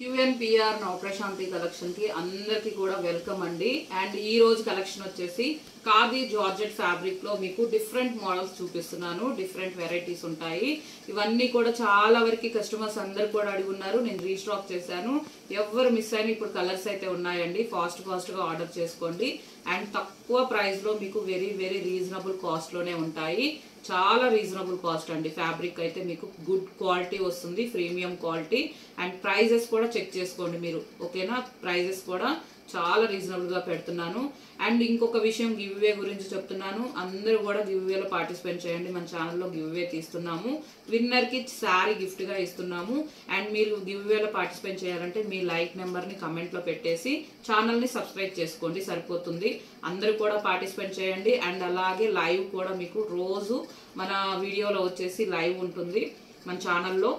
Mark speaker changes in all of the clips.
Speaker 1: QNPR నవప్రశాంతి collection కి అందరికి కూడా వెల్కమ్ అండి. అండ్ ఈ రోజు కలెక్షన్ వచ్చేసి ఖాదీ జార్జెట్ ఫ్యాబ్రిక్ లో మీకు డిఫరెంట్ మోడల్స్ చూపిస్తున్నాను. డిఫరెంట్ వెరైటీస్ ఉంటాయి. ఇవన్నీ కూడా చాలా వరకు కస్టమర్స్ అందరు కూడా అడిగి ఉన్నారు. నేను రీస్టాక్ చేశాను. ఎవరు మిస్ అయినా ఇప్పుడు కలర్స్ అయితే ఉన్నాయండి. ఫాస్ట్ గా ఆర్డర్ చేసుకోండి. అండ్ తక్కువ ప్రైస్ లో మీకు వెరీ రీజనబుల్ కాస్ట్ లోనే ఉంటాయి. చాలా రీజనబుల్ కాస్ట్ అండి. ఫ్యాబ్రిక్ అయితే మీకు గుడ్ క్వాలిటీ వస్తుంది, ప్రీమియం క్వాలిటీ. అండ్ ప్రైజెస్ కూడా చెక్ చేసుకోండి మీరు, ఓకేనా? ప్రైజెస్ కూడా చాలా రీజనబుల్ గా పెడుతున్నాను. అండ్ ఇంకొక విషయం, గివ్ అవే గురించి చెప్తున్నాను. అందరూ కూడా గివ్ అవేలో పార్టిసిపేట్ చేయండి. మన ఛానల్లో గివ్ అవే తీస్తున్నాము. విన్నర్ కి శారీ గిఫ్ట్ గా ఇస్తున్నాము. అండ్ మీరు గివ్ అవేలో పార్టిసిపేట్ చేయాలంటే మీ లైక్ నెంబర్ ని కమెంట్ లో పెట్టేసి ఛానల్ ని సబ్స్క్రైబ్ చేసుకోండి, సరిపోతుంది. అందరూ కూడా పార్టిసిపేట్ చేయండి. అండ్ అలాగే లైవ్ కూడా మీకు రోజు మన వీడియోలో వచ్చేసి లైవ్ ఉంటుంది మన ఛానల్లో.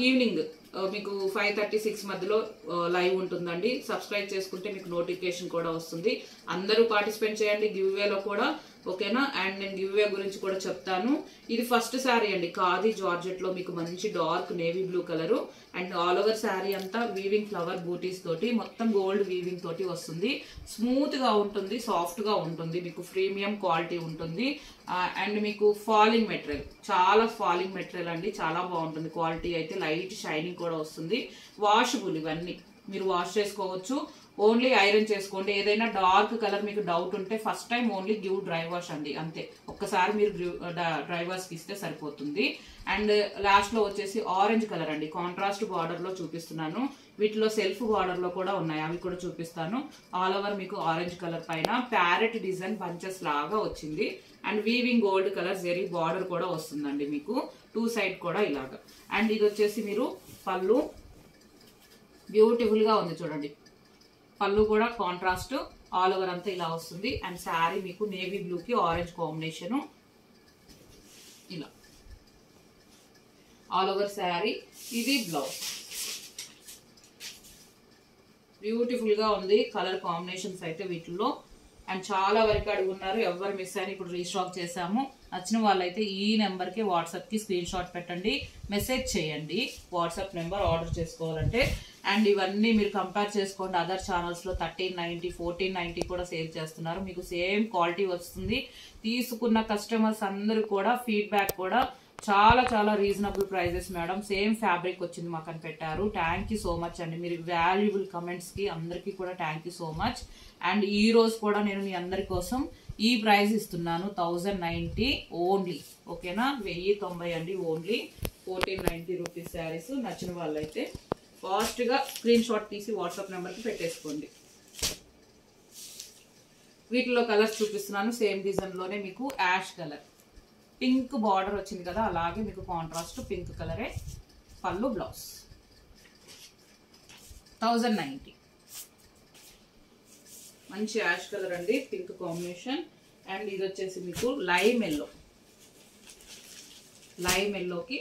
Speaker 1: ఈవినింగ్ మీకు 5:36 మధ్యలో లైవ్ ఉంటుందండి. సబ్స్క్రైబ్ చేసుకుంటే మీకు నోటిఫికేషన్ కూడా వస్తుంది. అందరూ పార్టిసిపేట్ చేయండి గివ్ అవేలో కూడా, ఓకేనా? అండ్ నేను గివ్ అవే గురించి కూడా చెప్తాను. ఇది ఫస్ట్ శారీ అండి, ఖాదీ జార్జెట్ లో మీకు మంచి dark navy blue colour. And all over sari అంతా వీవింగ్ ఫ్లవర్ బూటీస్ తోటి, మొత్తం గోల్డ్ వీవింగ్ తోటి వస్తుంది. స్మూత్ గా ఉంటుంది, సాఫ్ట్ గా ఉంటుంది, మీకు ప్రీమియం క్వాలిటీ ఉంటుంది. అండ్ మీకు ఫాలింగ్ మెటీరియల్, చాలా ఫాలింగ్ మెటీరియల్ అండి, చాలా బాగుంటుంది. క్వాలిటీ అయితే లైట్ షైనింగ్ కూడా వస్తుంది. వాషబుల్, ఇవన్నీ మీరు వాష్ చేసుకోవచ్చు. ఓన్లీ ఐరన్ చేసుకోండి. ఏదైనా డార్క్ కలర్ మీకు డౌట్ ఉంటే first time only give dry wash అండి, అంతే. ఒక్కసారి మీరు డ్రై వాష్ కి ఇస్తే సరిపోతుంది. అండ్ లాస్ట్ లో వచ్చేసి ఆరెంజ్ కలర్ అండి, కాంట్రాస్ట్ బార్డర్ లో చూపిస్తున్నాను. వీటిలో సెల్ఫ్ బార్డర్ లో కూడా ఉన్నాయి, అవి కూడా చూపిస్తాను. ఆల్ ఓవర్ మీకు ఆరెంజ్ కలర్ పైన ప్యారెట్ డిజైన్ బంచెస్ లాగా వచ్చింది. And weaving gold colour zari border కూడా వస్తుందండి మీకు, టూ సైడ్ కూడా ఇలాగా. అండ్ ఇది వచ్చేసి మీరు పళ్ళు, బ్యూటిఫుల్ గా ఉంది చూడండి. పళ్ళు కూడా కాంట్రాస్ట్ ఆల్ ఓవర్ అంతా ఇలా వస్తుంది. అండ్ శారీ మీకు నేవీ బ్లూ కి ఆరెంజ్ కాంబినేషన్, ఇలా ఆల్ ఓవర్ శారీ. ఇది బ్లౌజ్, బ్యూటిఫుల్ గా ఉంది కలర్ కాంబినేషన్స్ అయితే వీటిల్లో. అండ్ చాలా వరకు అడుగున్నారు, ఎవరు మిస్ అయినా ఇప్పుడు రీస్టాక్ చేసాము. నచ్చిన వాళ్ళైతే ఈ నెంబర్ కి వాట్సాప్ కి స్క్రీన్ షాట్ పెట్టండి, మెసేజ్ చేయండి. వాట్సాప్ నెంబర్ ఆర్డర్ చేసుకోవాలంటే. అండ్ ఇవన్నీ మీరు కంపేర్ చేసుకోండి. అదర్ ఛానల్స్ లో 1390, 1490 కూడా సేల్ చేస్తున్నారు. మీకు సేమ్ క్వాలిటీ వస్తుంది. తీసుకున్న కస్టమర్స్ అందరూ కూడా ఫీడ్బ్యాక్ కూడా చాలా reasonable prices madam, same fabric వచ్చింది మాకు అని పెట్టారు. థ్యాంక్ యూ సో మచ్ అండి, మీరు వాల్యుబుల్ కమెంట్స్ కి అందరికీ కూడా thank you so much. And ఈ రోజు కూడా నేను మీ అందరి కోసం ఈ ప్రైస్ ఇస్తున్నాను, 1090 ఓన్లీ, ఓకేనా? 1090 అండి ఓన్లీ, 1490 రూపీస్ శారీస్. నచ్చిన వాళ్ళైతే ఫాస్ట్ గా స్క్రీన్ షాట్ తీసి వాట్సాప్ నెంబర్ కి పెట్టేసుకోండి. వీటిలో కలర్స్ చూపిస్తున్నాను. సేమ్ డిజైన్ లోనే మీకు యాష్ కలర్, పింక్ బార్డర్ వచ్చింది కదా, అలాగే మీకు కాంట్రాస్ట్ పింక్ కలరే పళ్ళు, బ్లౌజ్. 1090 మంచి యాష్ కలర్ అండి, పింక్ కాంబినేషన్. అండ్ ఇది వచ్చేసి మీకు లైమ్ ఎల్లో, లైమ్ ఎల్లోకి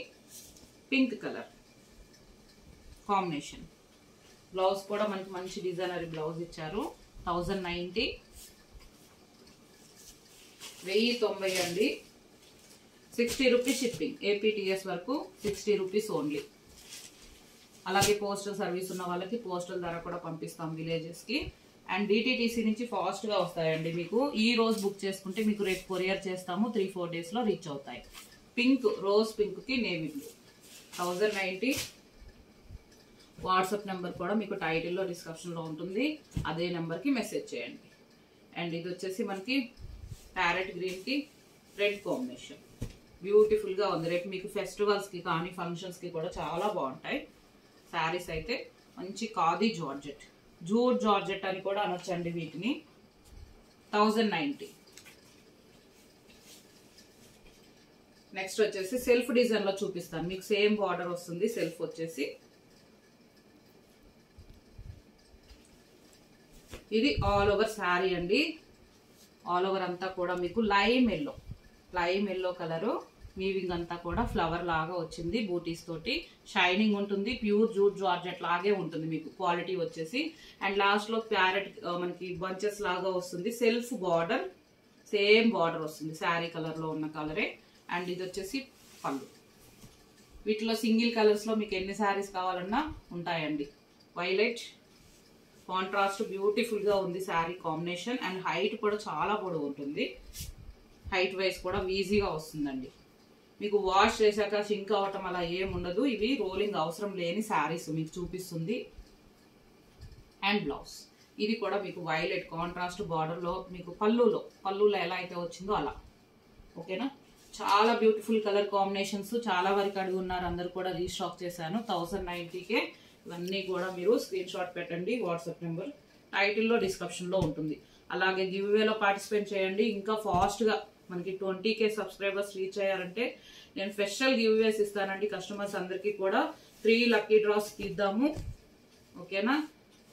Speaker 1: పింక్ కలర్ కాంబినేషన్. బ్లౌజ్ కూడా మనకి మంచి డిజైనరీ బ్లౌజ్ ఇచ్చారు. 1090, 1090 అండి. 60 రూపీస్ షిప్పింగ్, ఏపీటీఎస్ వరకు 60 రూపీస్ ఓన్లీ. అలాగే పోస్టల్ సర్వీస్ ఉన్న వాళ్ళకి పోస్టల్ ధర కూడా పంపిస్తాం విలేజెస్ కి. అండ్ డిటిటిసి నుంచి ఫాస్ట్ గా వస్తాయండి మీకు. ఈ రోజు బుక్ చేసుకుంటే మీకు రేపు కొరియర్ చేస్తాము, 3-4 డేస్ లో రీచ్ అవుతాయి. పింక్, రోజ్ పింక్ కి నేవీ బ్లూ, 1090. వాట్సాప్ నెంబర్ కూడా మీకు టైటిల్లో డిస్క్రిప్షన్ లో ఉంటుంది, అదే నెంబర్ కి మెసేజ్ చేయండి. అండ్ ఇది వచ్చేసి మనకి ప్యారెట్ గ్రీన్ కి రెడ్ కాంబినేషన్, బ్యూటిఫుల్ గా ఉంది. రేపు మీకు ఫెస్టివల్స్ కి కానీ ఫంక్షన్స్ కి కూడా చాలా బాగుంటాయి శారీస్ అయితే. మంచి ఖాదీ జార్జెట్, జూట్ జార్జెట్ అని కూడా అనొచ్చండి వీటిని. 1090. నెక్స్ట్ వచ్చేసి సెల్ఫ్ డిజైన్ లో చూపిస్తాను మీకు. సేమ్ బార్డర్ వస్తుంది, సెల్ఫ్ వచ్చేసి. ఇది ఆల్ ఓవర్ శారీ అండి. ఆల్ ఓవర్ అంతా కూడా మీకు లైమ్ ఎల్లో కలరు, వీవింగ్ అంతా కూడా ఫ్లవర్ లాగా వచ్చింది, బూటీస్ తోటి షైనింగ్ ఉంటుంది. ప్యూర్ జూట్ జార్జెట్ లాగే ఉంటుంది మీకు క్వాలిటీ వచ్చేసి. అండ్ లాస్ట్ లో ప్యారెట్ మనకి బంచెస్ లాగా వస్తుంది. సెల్ఫ్ బార్డర్, సేమ్ బార్డర్ వస్తుంది, శారీ కలర్ లో ఉన్న కలరే. అండ్ ఇది వచ్చేసి పళ్ళు. వీటిలో సింగిల్ కలర్స్ లో మీకు ఎన్ని శారీస్ కావాలన్నా ఉంటాయండి. వైలెట్ కాంట్రాస్ట్ బ్యూటిఫుల్ గా ఉంది శారీ కాంబినేషన్. అండ్ హైట్ కూడా చాలా పొడవు ఉంటుంది, హైట్ వైజ్ కూడా ఈజీగా వస్తుందండి. మీకు వాష్ చేశాక సింక్ అవటం అలా ఏముండదు. ఇవి రోలింగ్ అవసరం లేని శారీస్ మీకు చూపిస్తుంది. అండ్ బ్లౌజ్ ఇది కూడా మీకు వైలెట్ కాంట్రాస్ట్ బార్డర్ లో మీకు పళ్ళులో ఎలా అయితే వచ్చిందో అలా. ఓకేనా, చాలా బ్యూటిఫుల్ కలర్ కాంబినేషన్స్. చాలా వరకు అడిగి ఉన్నారు, అందరు కూడా రీస్టాక్ చేశాను. 1090కే ఇవన్నీ కూడా మీరు స్క్రీన్ షాట్ పెట్టండి. వాట్సాప్ నెంబర్ టైటిల్లో డిస్క్రిప్షన్లో ఉంటుంది. అలాగే గివ్ అవేలో పార్టిసిపేట్ చేయండి. ఇంకా ఫాస్ట్గా మనకి 20K సబ్స్క్రైబర్స్ రీచ్ అయ్యారంటే నేను స్పెషల్ గివ్ అవేస్ ఇస్తానండి. కస్టమర్స్ అందరికీ కూడా 3 లక్కీ డ్రాస్ ఇద్దాము. ఓకేనా,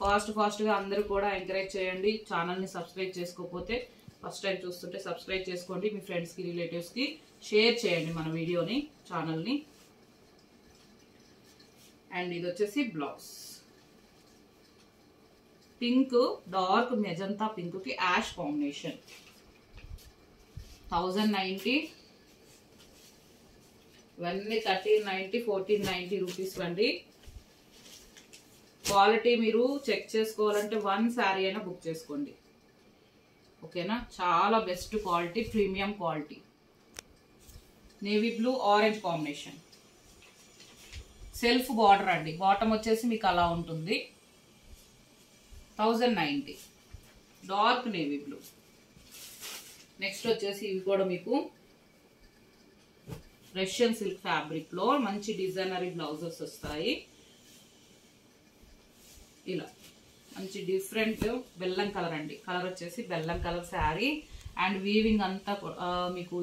Speaker 1: ఫాస్ట్గా అందరూ కూడా ఎంకరేజ్ చేయండి. ఛానల్ని సబ్స్క్రైబ్ చేసుకోకపోతే ఫస్ట్ టైం చూస్తుంటే సబ్స్క్రైబ్ చేసుకోండి. మీ ఫ్రెండ్స్కి రిలేటివ్స్కి షేర్ చేయండి మన వీడియోని, ఛానల్ని. అండ్ ఇది వచ్చేసి blouse pink, dark magenta pink కి యాష్ కాంబినేషన్. 1090 ఇవన్నీ 1390 1490 రూపీస్ అండి. క్వాలిటీ మీరు చెక్ చేసుకోవాలంటే 1 శారీ అయినా బుక్ చేసుకోండి. ఓకేనా, చాలా best quality, premium quality. Navy blue orange combination, self border అండి. బాటమ్ వచ్చేసి మీకు అలా ఉంటుంది. 1090 డార్క్ నేవీ బ్లూ. నెక్స్ట్ వచ్చేసి ఇవి కూడా మీకు రష్యన్ సిల్క్ ఫ్యాబ్రిక్ లో మంచి డిజైనరీ బ్లౌజెస్ వస్తాయి. ఇలా మంచి డిఫరెంట్ బెల్లం కలర్ అండి. కలర్ వచ్చేసి బెల్లం కలర్ శారీ. అండ్ వీవింగ్ అంతా మీకు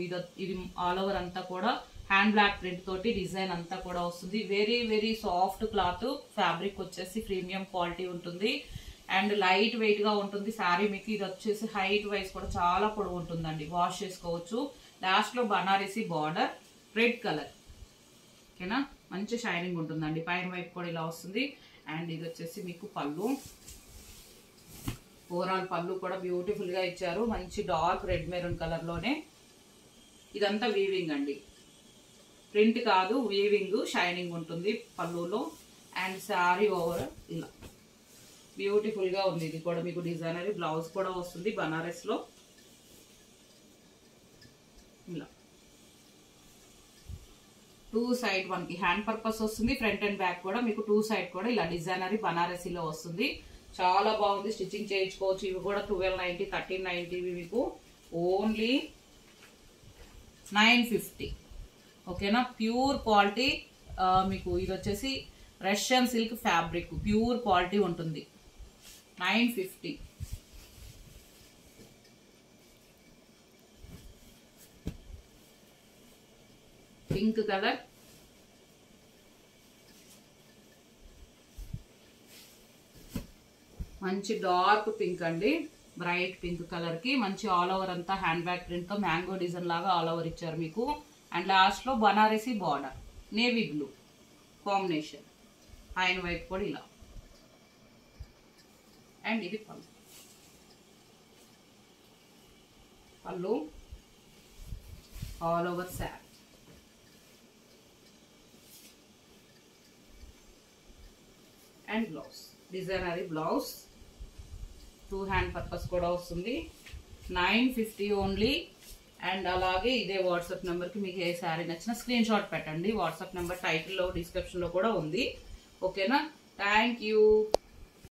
Speaker 1: ఇది ఆల్ ఓవర్ అంతా కూడా హ్యాండ్ బ్లాక్ ప్రింట్ తోటి డిజైన్ అంతా కూడా వస్తుంది. Very very soft cloth. Fabric వచ్చేసి ప్రీమియం క్వాలిటీ ఉంటుంది. అండ్ లైట్ వెయిట్ గా ఉంటుంది శారీ. మీకు ఇది వచ్చేసి హైట్ వైజ్ కూడా చాలా పొడవు ఉంటుందండి, వాష్ చేసుకోవచ్చు. లాస్ట్ లో బనారసి బార్డర్, రెడ్ కలర్. ఓకేనా, మంచి షైనింగ్ ఉంటుందండి. పైన వైపు కూడా ఇలా వస్తుంది. అండ్ ఇది వచ్చేసి మీకు పళ్ళు. ఓవరాల్ పళ్ళు కూడా బ్యూటిఫుల్ గా ఇచ్చారు. మంచి డార్క్ రెడ్ మెరూన్ కలర్ లోనే. ఇదంతా వీవింగ్ అండి, ప్రింట్ కాదు, వీవింగ్. షైనింగ్ ఉంటుంది పళ్ళులో. అండ్ శారీ ఓవర్ ఇలా బ్యూటిఫుల్ గా ఉంది. ఇది కూడా మీకు డిజైనరీ బ్లౌజ్ కూడా వస్తుంది బనారస్ లో. ఇలా 2 సైడ్ మనకి హ్యాండ్ పర్పస్ వస్తుంది. ఫ్రంట్ అండ్ బ్యాక్ కూడా మీకు 2 సైడ్ కూడా ఇలా డిజైనరీ బనారసీలో వస్తుంది. చాలా బాగుంది, స్టిచ్చింగ్ చేయించుకోవచ్చు. ఇవి కూడా 1290 1390 మీకు ఓన్లీ 950. ఓకేనా, ప్యూర్ క్వాలిటీ. మీకు ఇది వచ్చేసి Russian silk fabric, pure quality ఉంటుంది. 950. పింక్ కలర్, మంచి డార్క్ పింక్ అండి. బ్రైట్ పింక్ కలర్ కి మంచి ఆల్ ఓవర్ అంతా హ్యాండ్ బ్యాగ్ ప్రింట్ తో మ్యాంగో డిజైన్ లాగా ఆల్ ఓవర్ ఇచ్చారు మీకు. అండ్ లాస్ట్ లో Banarasi border, navy blue combination. పైన వైపు కూడా ఇలా. అండ్ ఇది పళ్ళు all over sari. And blouse designery blouse, 2 hand purpose కూడా వస్తుంది. 950 ఓన్లీ. అండ్ అలాగే ఇదే వాట్సాప్ నెంబర్కి మీకు ఏ శారీ నచ్చినా స్క్రీన్ షాట్ పెట్టండి. వాట్సాప్ నెంబర్ టైటిల్లో డిస్క్రిప్షన్లో కూడా ఉంది. ఓకేనా, థ్యాంక్ యూ.